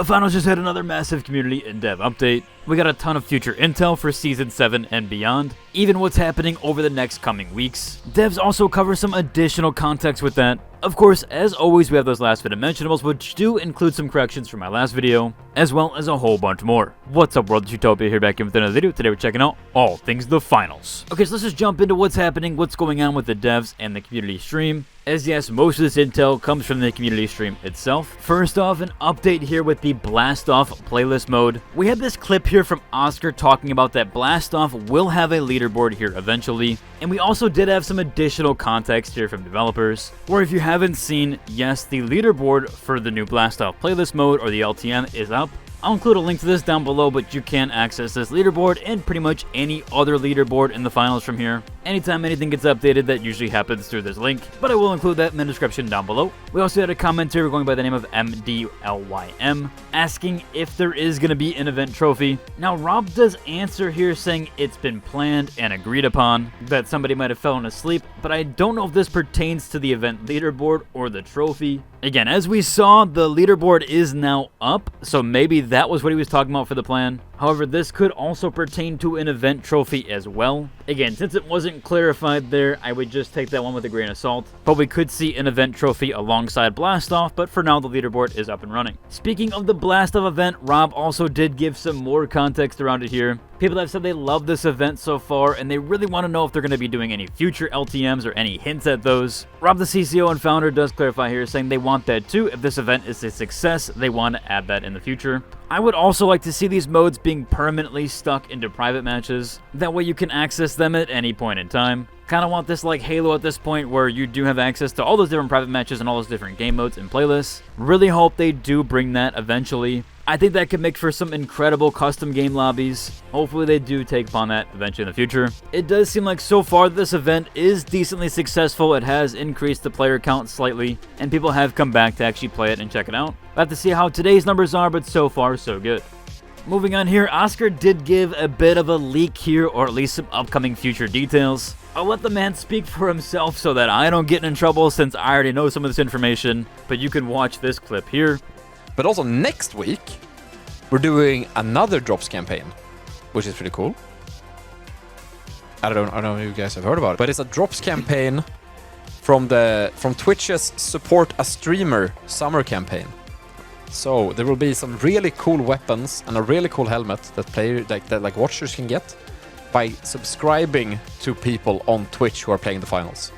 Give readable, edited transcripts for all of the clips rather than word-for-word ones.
The finals just had another massive community and dev update. We got a ton of future intel for Season 7 and beyond, even what's happening over the next coming weeks. Devs also cover some additional context with that. Of course, as always, we have those last minute mentionables, which do include some corrections from my last video, as well as a whole bunch more. What's up, World of Utopia, here back in with another video. Today we're checking out all things the finals. Okay, so let's just jump into what's happening, what's going on with the devs and the community stream. As yes, most of this intel comes from the community stream itself. First off, an update here with the Blastoff playlist mode. We had this clip here from Oscar talking about that Blastoff will have a leaderboard here eventually. And we also did have some additional context here from developers, where if you haven't seen, yes, the leaderboard for the new Blastoff playlist mode, or the LTM, is up. I'll include a link to this down below, but you can access this leaderboard and pretty much any other leaderboard in the finals from here. Anytime anything gets updated, that usually happens through this link, but I will include that in the description down below. We also had a commenter going by the name of MDLYM asking if there is going to be an event trophy. Now, Rob does answer here saying it's been planned and agreed upon, that somebody might have fallen asleep, but I don't know if this pertains to the event leaderboard or the trophy. Again, as we saw, the leaderboard is now up, so maybe that was what he was talking about for the plan. However, this could also pertain to an event trophy as well. Again, since it wasn't clarified there, I would just take that one with a grain of salt. But we could see an event trophy alongside Blastoff, but for now the leaderboard is up and running. Speaking of the Blastoff event, Rob also did give some more context around it here. People have said they love this event so far, and they really want to know if they're going to be doing any future LTMs or any hints at those. Rob, the CCO and founder, does clarify here, saying they want that too. If this event is a success, they want to add that in the future. I would also like to see these modes being permanently stuck into private matches. That way you can access them at any point in time. Kind of want this like Halo at this point, where you do have access to all those different private matches and all those different game modes and playlists. Really hope they do bring that eventually. I think that could make for some incredible custom game lobbies. Hopefully they do take upon that eventually in the future. It does seem like so far this event is decently successful. It has increased the player count slightly, and people have come back to actually play it and check it out. We'll have to see how today's numbers are, but so far so good. Moving on here, Oscar did give a bit of a leak here, or at least some upcoming future details. I'll let the man speak for himself so that I don't get in trouble, since I already know some of this information, but you can watch this clip here. But also next week, we're doing another drops campaign, which is pretty cool. I don't know if you guys have heard about it, but it's a drops campaign from Twitch's Support a Streamer summer campaign. So there will be some really cool weapons and a really cool helmet that watchers can get by subscribing to people on Twitch who are playing the finals.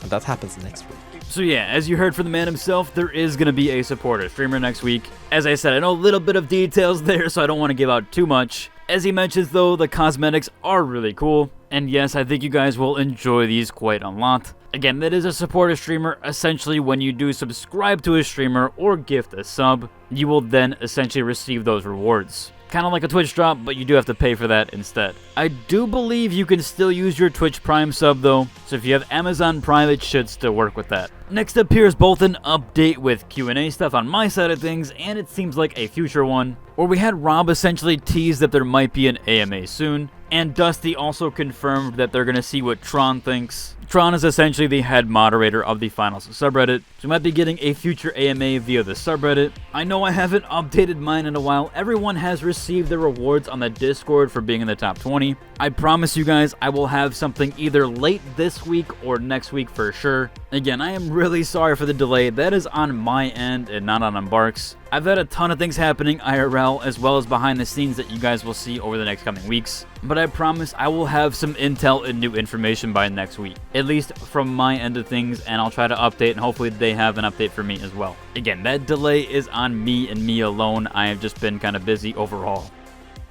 And that happens next week. So yeah, as you heard from the man himself, there is going to be a supporter streamer next week. As I said, I know a little bit of details there, so I don't want to give out too much. As he mentions though, the cosmetics are really cool. And yes, I think you guys will enjoy these quite a lot. Again, that is a supporter streamer. Essentially, when you do subscribe to a streamer or gift a sub, you will then essentially receive those rewards. Kind of like a Twitch drop, but you do have to pay for that instead. I do believe you can still use your Twitch Prime sub though, so if you have Amazon Prime, it should still work with that. Next up here is both an update with Q&A stuff on my side of things, and it seems like a future one, where we had Rob essentially tease that there might be an AMA soon, and Dusty also confirmed that they're going to see what Tron thinks. Tron is essentially the head moderator of the finals subreddit, so we might be getting a future AMA via the subreddit. I know I haven't updated mine in a while. Everyone has received their rewards on the Discord for being in the top 20. I promise you guys I will have something either late this week or next week for sure. Again, I am really sorry for the delay. That is on my end and not on Embark's. I've had a ton of things happening IRL as well as behind the scenes that you guys will see over the next coming weeks. But I promise I will have some intel and new information by next week. At least from my end of things, and I'll try to update, and hopefully they have an update for me as well. Again, that delay is on me and me alone. I have just been kind of busy overall.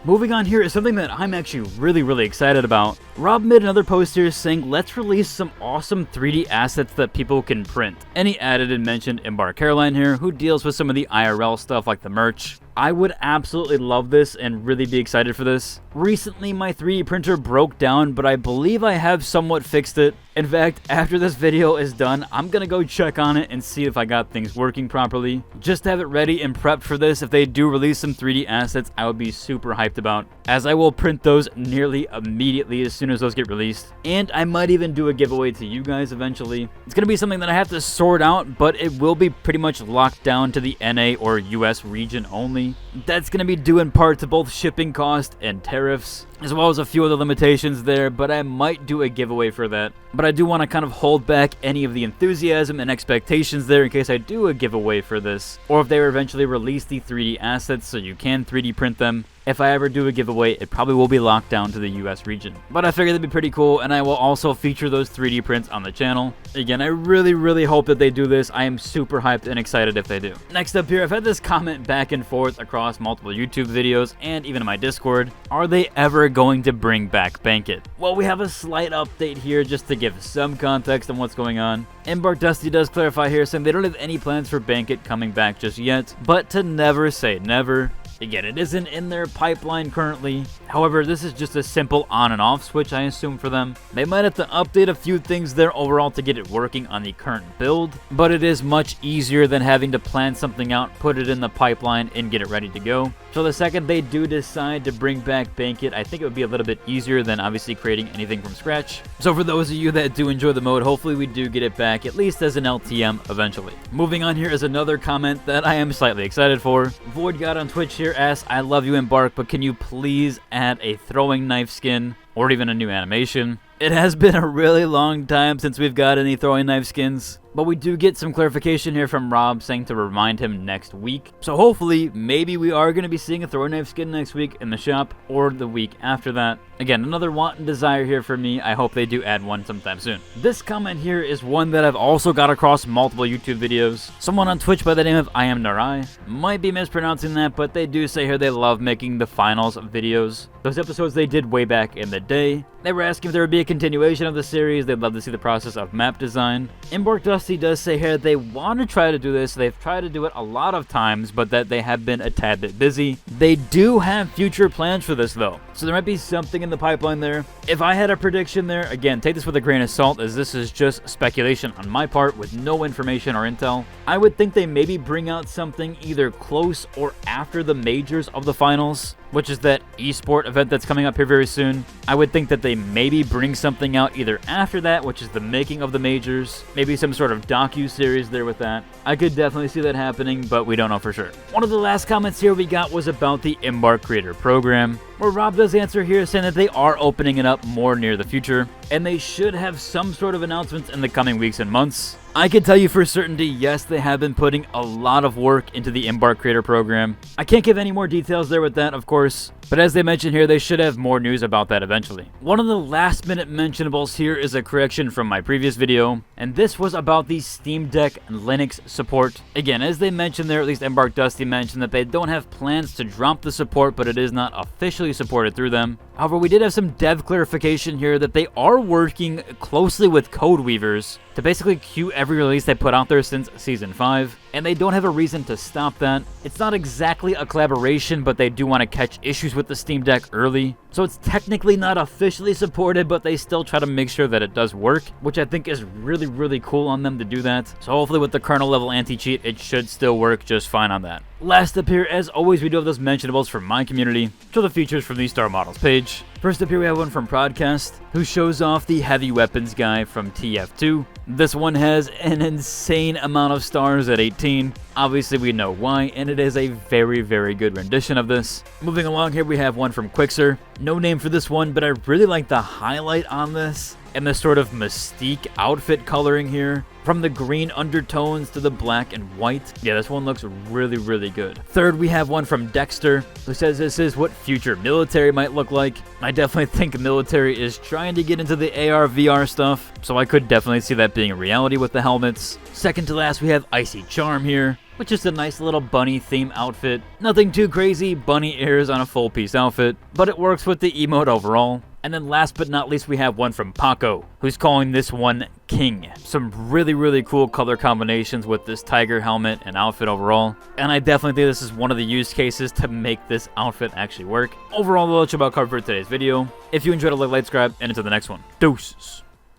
Moving on here is something that I'm actually really excited about. Rob made another post here saying, let's release some awesome 3D assets that people can print. And he added and mentioned Embark Caroline here, who deals with some of the IRL stuff like the merch. I would absolutely love this and really be excited for this. Recently, my 3D printer broke down, but I believe I have somewhat fixed it. In fact, after this video is done, I'm gonna go check on it and see if I got things working properly. Just to have it ready and prepped for this. If they do release some 3D assets, I would be super hyped about, as I will print those nearly immediately as soon as those get released. And I might even do a giveaway to you guys eventually. It's gonna be something that I have to sort out, but it will be pretty much locked down to the NA or US region only. That's gonna be due in part to both shipping cost and tariffs, as well as a few other limitations there, but I might do a giveaway for that. But I do want to kind of hold back any of the enthusiasm and expectations there in case I do a giveaway for this, or if they eventually release the 3D assets so you can 3D print them. If I ever do a giveaway, it probably will be locked down to the US region. But I figured that'd be pretty cool, and I will also feature those 3D prints on the channel. Again, I really hope that they do this. I am super hyped and excited if they do. Next up here, I've had this comment back and forth across multiple YouTube videos and even in my Discord. Are they ever going to bring back Bankit? Well, we have a slight update here just to give some context on what's going on. Embark Dusty does clarify here, saying they don't have any plans for Bankit coming back just yet, but to never say never. Again, it isn't in their pipeline currently. However, this is just a simple on and off switch, I assume, for them. They might have to update a few things there overall to get it working on the current build, but it is much easier than having to plan something out, put it in the pipeline, and get it ready to go. So the second they do decide to bring back Bankit, I think it would be a little bit easier than obviously creating anything from scratch. So for those of you that do enjoy the mode, hopefully we do get it back, at least as an LTM eventually. Moving on here is another comment that I am slightly excited for. Void God on Twitch here asks, I love you Embark, but can you please add a throwing knife skin or even a new animation? It has been a really long time since we've got any throwing knife skins, but we do get some clarification here from Rob saying to remind him next week. So hopefully, maybe we are going to be seeing a throwing knife skin next week in the shop or the week after that. Again, another want and desire here for me. I hope they do add one sometime soon. This comment here is one that I've also got across multiple YouTube videos. Someone on Twitch by the name of I Am Narai. Might be mispronouncing that, but they do say here they love making the finals videos. Those episodes they did way back in the day. They were asking if there would be a continuation of the series. They'd love to see the process of map design. Embark Dusty does say here they want to try to do this. They've tried to do it a lot of times, but that they have been a tad bit busy. They do have future plans for this though, so there might be something in the pipeline there. If I had a prediction there, again, take this with a grain of salt as this is just speculation on my part with no information or intel. I would think they maybe bring out something either close or after the majors of the finals, which is that esport event that's coming up here very soon. I would think that they maybe bring something out either after that, which is the making of the majors, maybe some sort of docu-series there with that. I could definitely see that happening, but we don't know for sure. One of the last comments here we got was about the Embark Creator Program, where Rob does answer here saying that they are opening it up more near the future, and they should have some sort of announcements in the coming weeks and months. I can tell you for certainty, yes, they have been putting a lot of work into the Embark Creator Program. I can't give any more details there with that, of course, but as they mentioned here, they should have more news about that eventually. One of the last minute mentionables here is a correction from my previous video, and this was about the Steam Deck and Linux support. Again, as they mentioned there, at least Embark Dusty mentioned that they don't have plans to drop the support, but it is not officially supported through them. However, we did have some dev clarification here that they are working closely with code weavers to basically queue every release they put out there since Season 5, and they don't have a reason to stop that. It's not exactly a collaboration, but they do want to catch issues with the Steam Deck early, so it's technically not officially supported, but they still try to make sure that it does work, which I think is really cool on them to do that. So hopefully with the kernel level anti-cheat, it should still work just fine on that. Last up here, as always, we do have those mentionables from my community, which are the features from the Star Models page. First up here we have one from Prodcast, who shows off the heavy weapons guy from TF2. This one has an insane amount of stars at 18. Obviously we know why, and it is a very good rendition of this. Moving along here we have one from Quixer. No name for this one, but I really like the highlight on this and the sort of mystique outfit coloring here. From the green undertones to the black and white. Yeah, this one looks really good. Third, we have one from Dexter, who says this is what future military might look like. I definitely think military is trying to get into the AR VR stuff, so I could definitely see that being a reality with the helmets. Second to last, we have Icy Charm here, which is a nice little bunny theme outfit. Nothing too crazy, bunny ears on a full piece outfit, but it works with the emote overall. And then last but not least, we have one from Paco, who's calling this one King. Some really cool color combinations with this tiger helmet and outfit overall. And I definitely think this is one of the use cases to make this outfit actually work. Overall, that's about covered for today's video. If you enjoyed it, like, subscribe, and until the next one. Deuces.